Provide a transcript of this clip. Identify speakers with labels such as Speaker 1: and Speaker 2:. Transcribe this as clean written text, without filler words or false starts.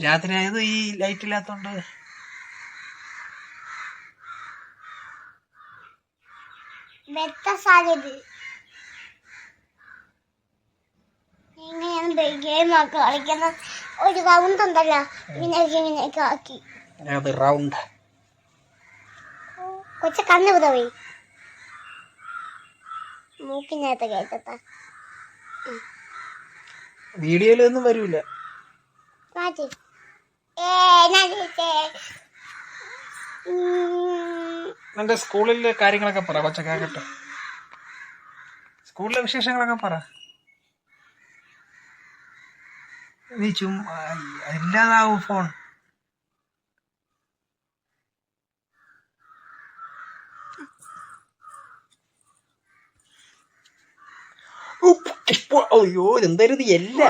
Speaker 1: രാത്രിയായത് ഈ ലൈറ്റ് ഇല്ലാത്തോണ്ട്.
Speaker 2: കളിക്കുന്ന ഒരു റൗണ്ട് ഉണ്ടല്ലോ, ഇങ്ങനെയൊക്കെ ആക്കി.
Speaker 1: റൗണ്ട്
Speaker 2: കൊച്ച കണ്ണ് പുതവി മൂക്കിനകത്ത് കേട്ട
Speaker 1: വീഡിയോയിലൊന്നും വരൂല. നിന്റെ സ്കൂളിലെ കാര്യങ്ങളൊക്കെ പറ, കൊച്ച കേക്കട്ടെ. സ്കൂളിലെ വിശേഷങ്ങളൊക്കെ പറ. നീ ഇല്ലാതാവും ഫോൺ. അയ്യോ എന്തായാലും എല്ലാ